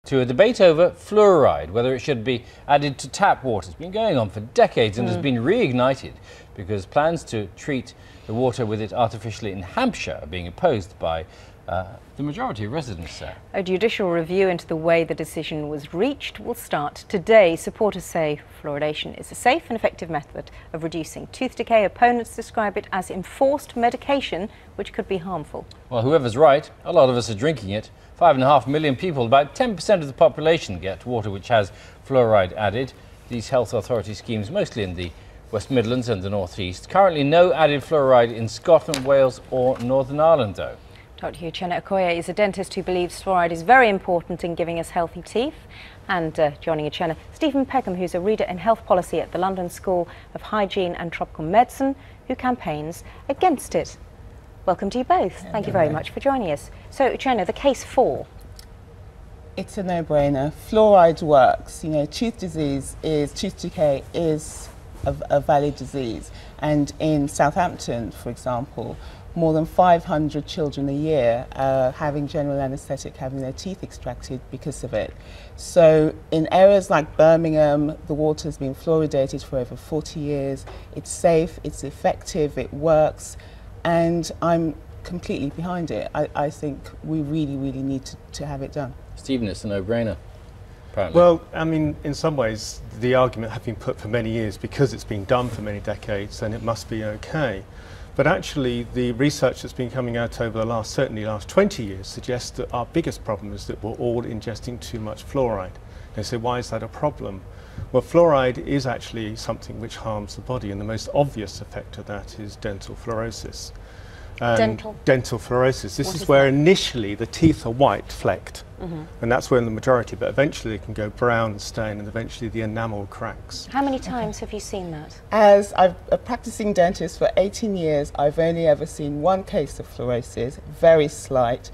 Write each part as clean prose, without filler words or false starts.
to a debate over fluoride, whether it should be added to tap water. It's been going on for decades and has been reignited because plans to treat the water with it artificially in Hampshire are being opposed by the majority of residents there. A judicial review into the way the decision was reached will start today. Supporters say fluoridation is a safe and effective method of reducing tooth decay. Opponents describe it as enforced medication, which could be harmful. Well, whoever's right, a lot of us are drinking it. 5.5 million people, about 10% of the population, get water which has fluoride added. These health authority schemes, mostly in the West Midlands and the North East. Currently no added fluoride in Scotland, Wales or Northern Ireland though. Dr. Uchenna Okoye is a dentist who believes fluoride is very important in giving us healthy teeth. And joining Uchenna, Stephen Peckham, who's a reader in health policy at the London School of Hygiene and Tropical Medicine, who campaigns against it. Welcome to you both. Thank you very much for joining us. So, Uchenna, the case for? It's a no-brainer. Fluoride works. You know, tooth decay is a valid disease. And in Southampton, for example, more than 500 children a year are having general anaesthetic, having their teeth extracted because of it. So in areas like Birmingham, the water has been fluoridated for over 40 years. It's safe, it's effective, it works. And I'm completely behind it. I think we really, really need to have it done. Stephen, it's a no-brainer, apparently. Well, I mean, in some ways, the argument has been put for many years because it's been done for many decades, then it must be okay. But actually, the research that's been coming out over the certainly last 20 years suggests that our biggest problem is that we're all ingesting too much fluoride. They say, why is that a problem? Well, fluoride is actually something which harms the body, and the most obvious effect of that is dental fluorosis. Dental fluorosis. This is where initially the teeth are white, flecked, and that's where in the majority, but eventually they can go brown and stain, and eventually the enamel cracks. How many times have you seen that? As I've a practicing dentist for 18 years, I've only ever seen one case of fluorosis, very slight.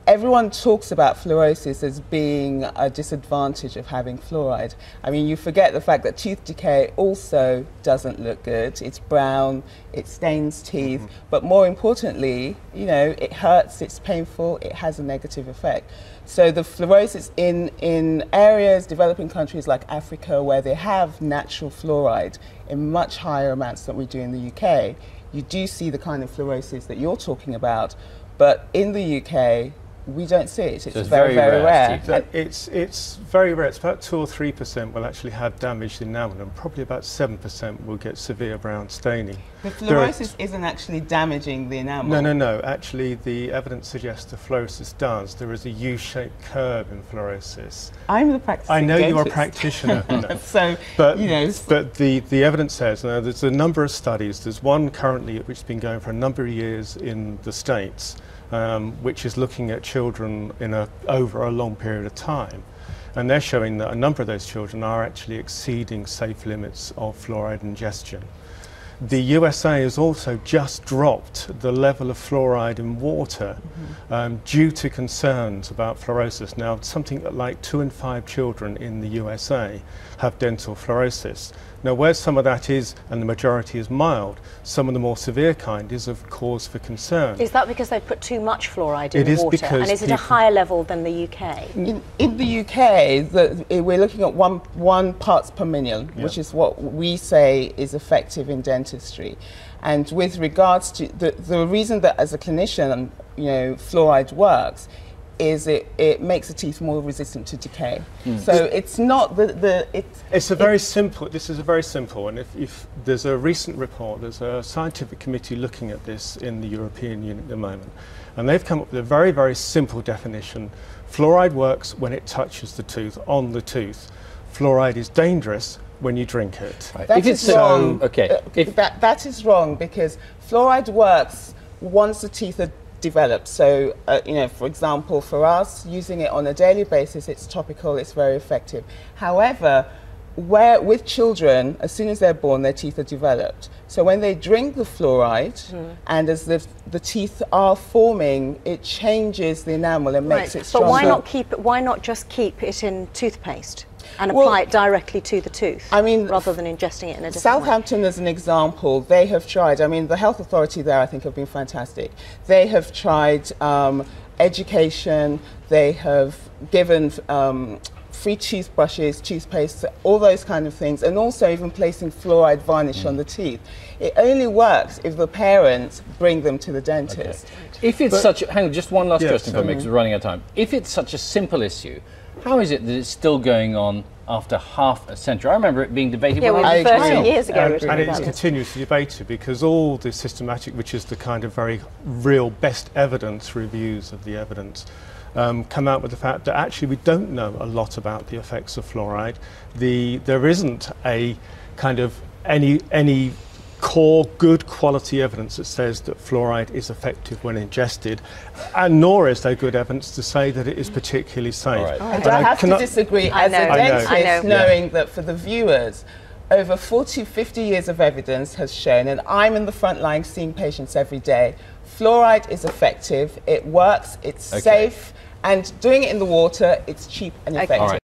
Everyone talks about fluorosis as being a disadvantage of having fluoride. I mean, you forget the fact that tooth decay also doesn't look good. It's brown, it stains teeth, but more importantly, you know, it hurts, it's painful, it has a negative effect. So the fluorosis in areas, developing countries like Africa, where they have natural fluoride in much higher amounts than we do in the UK, you do see the kind of fluorosis that you're talking about, but in the UK, we don't see it. It's very, very rare. It's very rare. It's about 2 or 3% will actually have damaged enamel, and probably about 7% will get severe brown staining. The fluorosis isn't actually damaging the enamel. No. Actually, the evidence suggests the fluorosis does. There is a U-shaped curve in fluorosis. I'm the practicing I know dentist. you're a practitioner. So, but, you know, but the evidence says, now there's a number of studies. There's one currently which has been going for a number of years in the States, which is looking at children over a long period of time. And they're showing that a number of those children are actually exceeding safe limits of fluoride ingestion. The USA has also just dropped the level of fluoride in water due to concerns about fluorosis. Now, something like 2 in 5 children in the USA have dental fluorosis. Now, where some of that is, and the majority is mild, some of the more severe kind is of cause for concern. Is that because they put too much fluoride in the water? Because and is it a higher level than the UK? In the UK, we're looking at one parts per million, which is what we say is effective in dentistry. And with regards to the reason that as a clinician, you know, fluoride works, is it makes the teeth more resistant to decay. So it's not this is a very simple, and if there's a recent report, there's a scientific committee looking at this in the European Union at the moment, and they've come up with a very, very simple definition. Fluoride works when it touches the tooth, on the tooth. Fluoride is dangerous when you drink it. Right. That is wrong. That is wrong, because fluoride works once the teeth are developed. So, you know, for example, for us, using it on a daily basis, it's topical, it's very effective. However, with children, as soon as they're born, their teeth are developed. So when they drink the fluoride, and as the teeth are forming, it changes the enamel and makes it stronger. But why not just keep it in toothpaste and apply it directly to the tooth, I mean, rather than ingesting it in a different way? Southampton, as an example, they have tried, I mean, the health authority there, I think, have been fantastic. They have tried education, they have given free toothbrushes, toothpaste, all those kind of things, and also even placing fluoride varnish on the teeth. It only works if the parents bring them to the dentist. Okay. If it's hang on, just one last question for me, because we're running out of time. If it's such a simple issue, how is it that it's still going on after half a century? I remember it being debated when I was 30 years ago. And it's continuously debated because all the systematic, which is the kind of very real best evidence reviews of the evidence, come out with the fact that actually we don't know a lot about the effects of fluoride. There isn't a kind of any core good quality evidence that says that fluoride is effective when ingested, and nor is there good evidence to say that it is particularly safe. Right. And I have to disagree as a dentist, knowing that for the viewers, over 40, 50 years of evidence has shown, and I'm in the front line seeing patients every day, fluoride is effective, it works, it's safe, and doing it in the water, it's cheap and effective.